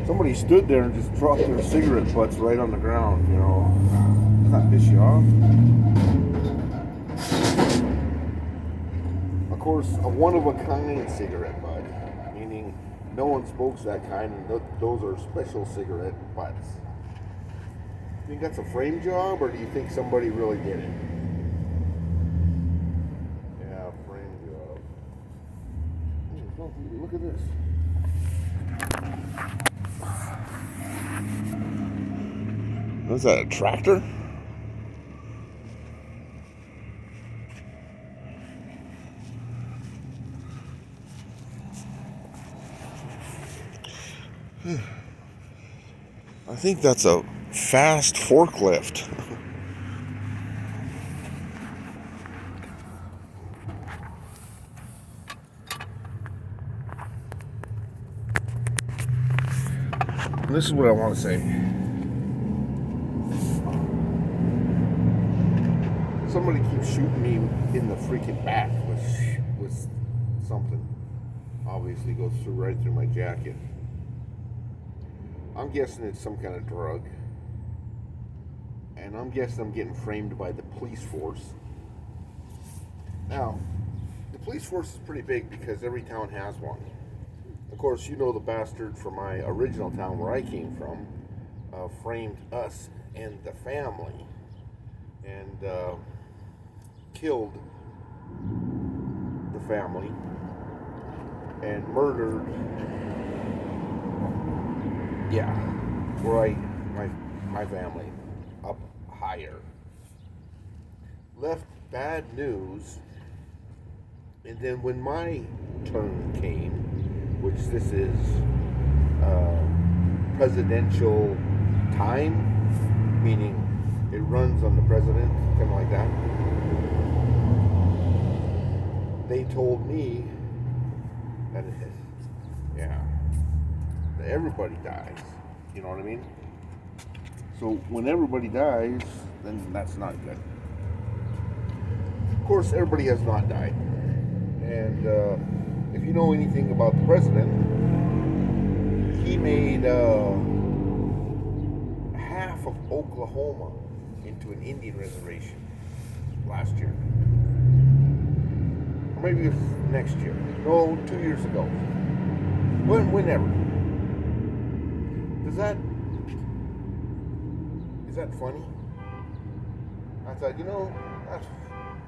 Somebody stood there and just dropped their cigarette butts right on the ground, you know. Doesn't that piss you off? Of course, a one-of-a-kind cigarette butt, meaning no one smokes that kind, and those are special cigarette butts. You think that's a frame job, or do you think somebody really did it? Yeah, frame job. Look at this. What's that, a tractor? I think that's a fast forklift. This is what I want to say. Somebody keeps shooting me in the freaking back with something. Obviously goes right through my jacket. I'm guessing it's some kind of drug. And I'm guessing I'm getting framed by the police force. Now, the police force is pretty big because every town has one. Of course, you know the bastard from my original town where I came from framed us and the family and killed the family and murdered, my family up higher. Left bad news, and then when my turn came, which this is presidential time, meaning it runs on the president, kind of like that. They told me that that everybody dies. You know what I mean? So when everybody dies, then that's not good. Of course, everybody has not died, and if you know anything about the president, he made half of Oklahoma into an Indian reservation last year. Or maybe it was next year. No, 2 years ago. Whenever. Is that funny? I thought, that's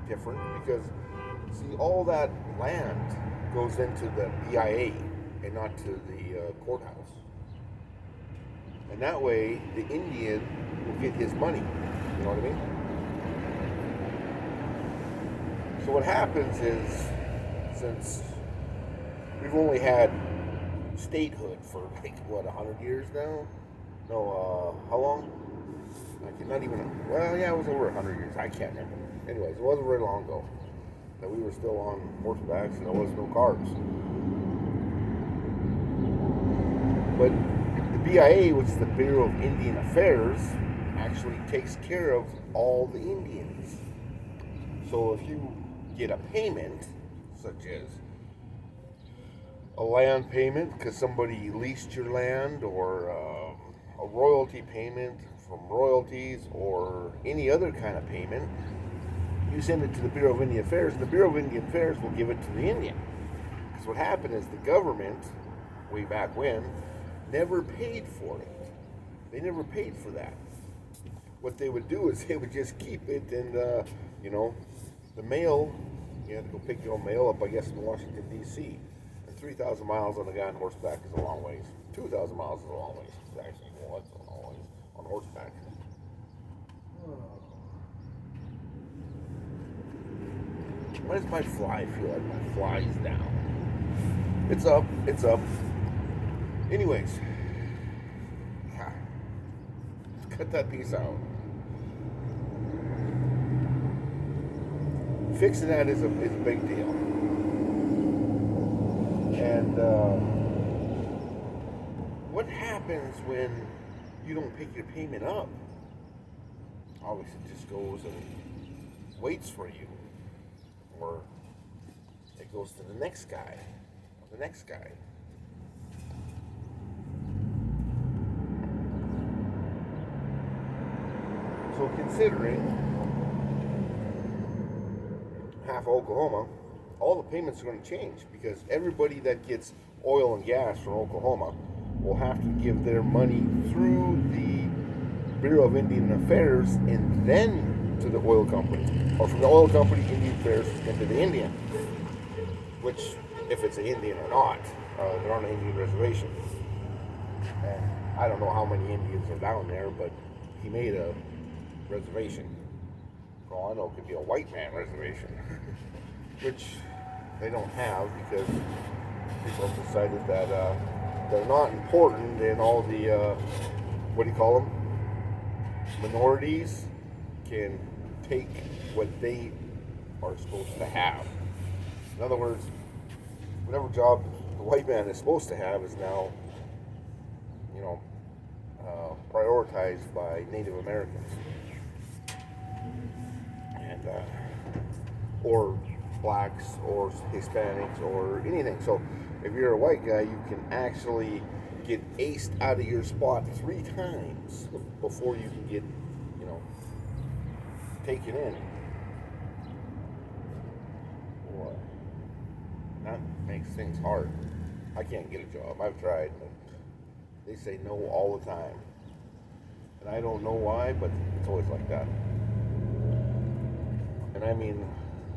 different because, see, all that land goes into the BIA and not to the courthouse. And that way, the Indian will get his money. You know what I mean? So what happens is, since we've only had statehood for 100 years now? No, how long? Not even, it was over 100 years. I can't remember. Anyways, it wasn't very long ago that we were still on horsebacks and there was no cars. But the BIA, which is the Bureau of Indian Affairs, actually takes care of all the Indians. So if you get a payment, such as a land payment because somebody leased your land, or a royalty payment from royalties, or any other kind of payment, you send it to the Bureau of Indian Affairs, and the Bureau of Indian Affairs will give it to the Indian. Because what happened is the government, way back when, never paid for it. They never paid for that. What they would do is they would just keep it, and the mail, you had to go pick your own mail up, I guess, in Washington, D.C. And 3,000 miles on a guy on horseback is a long ways. 2,000 miles is a long ways. Actually, it's a long ways on horseback. Why does my fly feel like my fly's down? It's up. It's up. Anyways, let's cut that piece out. Fixing that is a big deal. And what happens when you don't pick your payment up? Obviously, it just goes and waits for you, or it goes to the next guy, or the next guy. So considering half of Oklahoma, all the payments are going to change because everybody that gets oil and gas from Oklahoma will have to give their money through the Bureau of Indian Affairs and then to the oil company, or from the oil company, Indian Affairs, into the Indian, which, if it's an Indian or not, they're on an Indian reservation. And I don't know how many Indians are down there, but he made a reservation. For all I know, it could be a white man reservation, which they don't have because people have decided that they're not important, and all the, what do you call them? Minorities can take what they are supposed to have. In other words, whatever job the white man is supposed to have is now, prioritized by Native Americans. And, or blacks, or Hispanics, or anything. So if you're a white guy, you can actually get aced out of your spot 3 times before you can get, taken in. Boy, that makes things hard. I can't get a job. I've tried, but they say no all the time. And I don't know why, but it's always like that. And I mean,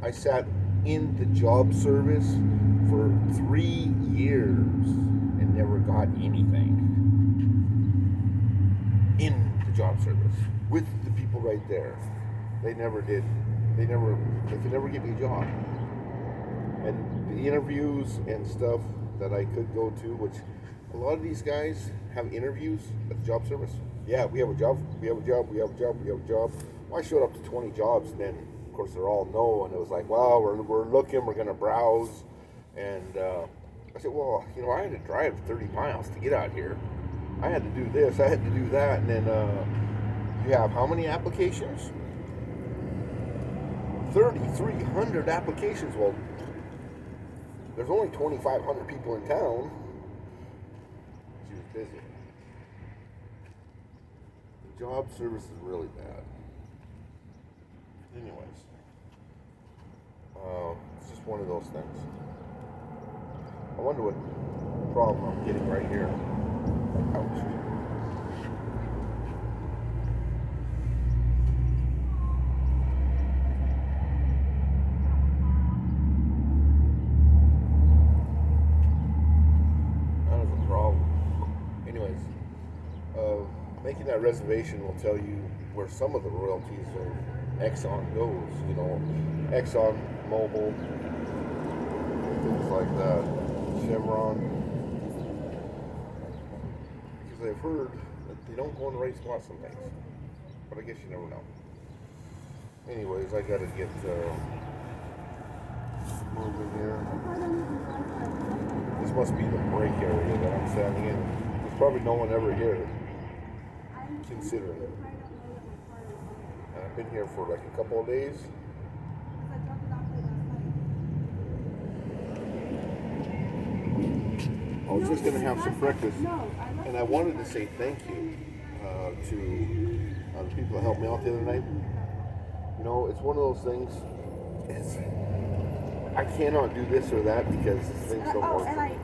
I sat in the job service for 3 years and never got anything in the job service with the people right there. They never did. They could never get me a job. And the interviews and stuff that I could go to, which a lot of these guys have interviews at the job service. Yeah, we have a job. We have a job. We have a job. We have a job. Well, I showed up to 20 jobs, and then of course they're all no, and it was like, well, we're looking, we're gonna browse, and I said, well, I had to drive 30 miles to get out here. I had to do this, I had to do that, and then you have how many applications? 3,300 applications. Well, there's only 2,500 people in town. She was busy. The job service is really bad. Anyways, it's just one of those things. I wonder what problem I'm getting right here. Ouch. That is a problem. Anyways, making that reservation will tell you where some of the royalties of Exxon goes, Exxon Mobil, things like that, Chevron, because I've heard that they don't go in the right spot some things, but I guess you never know. Anyways, I gotta get moving here. This must be the break area that I'm standing in. There's probably no one ever here, considering it. I've been here for like a couple of days. I was just going to have some breakfast, and I wanted to say thank you to the people that helped me out the other night. It's one of those things, I cannot do this or that because things don't work for me.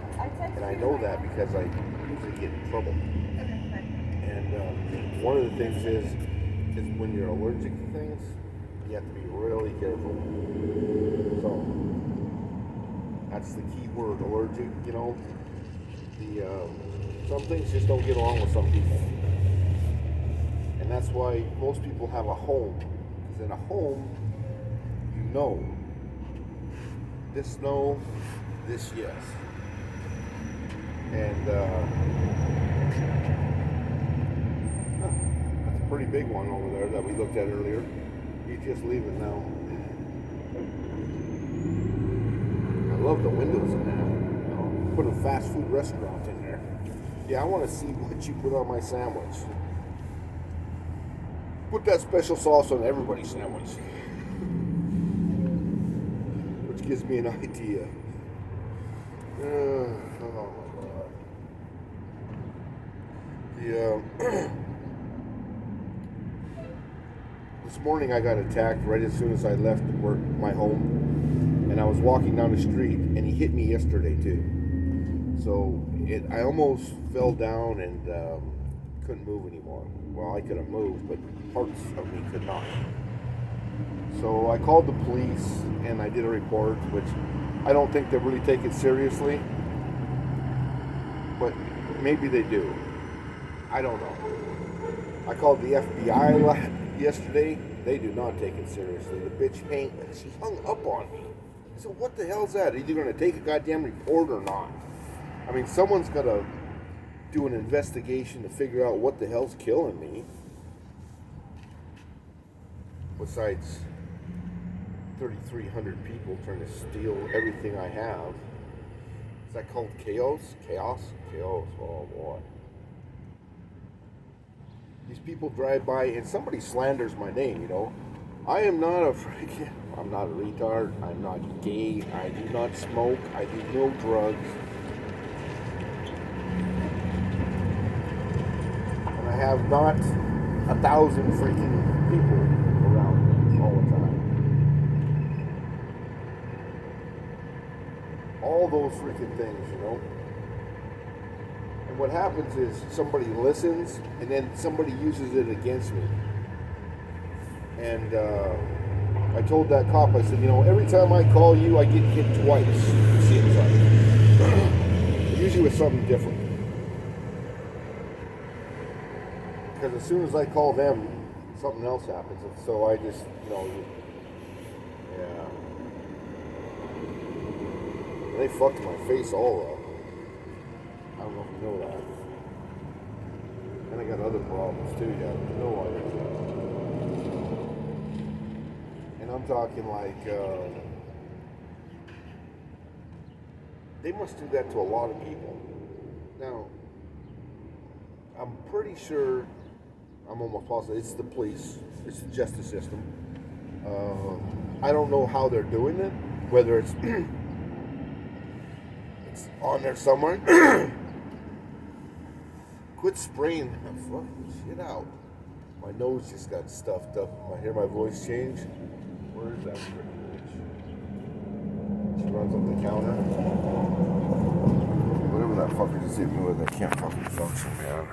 And I know that because I usually get in trouble. And one of the things is when you're allergic to things, you have to be really careful. So that's the key word, allergic. Some things just don't get along with some people, and that's why most people have a home. Because in a home, this no, this yes, and that's a pretty big one over there that we looked at earlier. He's just leaving now. I love the windows in there. Put a fast food restaurant in there. Yeah, I want to see what you put on my sandwich. Put that special sauce on everybody's sandwich. gives me an idea. Oh my God. Yeah. This morning I got attacked right as soon as I left work, my home, and I was walking down the street, and he hit me yesterday too. So I almost fell down and couldn't move anymore. Well, I could have moved, but parts of me could not. So I called the police and I did a report, which I don't think they really take it seriously, but maybe they do. I don't know. I called the FBI yesterday. They do not take it seriously. The bitch she hung up on me. So what the hell's that? Are you going to take a goddamn report or not? I mean, someone's got to do an investigation to figure out what the hell's killing me. Besides 3,300 people trying to steal everything I have. Is that called chaos? Chaos? Chaos. Oh boy. These people drive by and somebody slanders my name, you know. I am not I'm not a retard. I'm not gay. I do not smoke. I do no drugs. And I have not 1,000 freaking people around me all the time. All those freaking things, you know. And what happens is somebody listens and then somebody uses it against me. And I told that cop, I said, you know, every time I call you, I get hit twice, it seems like. Usually with something different. Because as soon as I call them, something else happens. And so I just, you know, yeah. They fucked my face all up. I don't know if you know that. And I got other problems too, yeah. No idea. And I'm talking like, they must do that to a lot of people. Now, I'm pretty sure, I'm almost positive, it's the police, it's the justice system. I don't know how they're doing it, whether it's it's on there somewhere. Quit spraying that fucking shit out. My nose just got stuffed up. I hear my voice change. Where is that freaking bitch? She runs up the counter. Whatever that fucker just hit me with, I can't fucking function, man.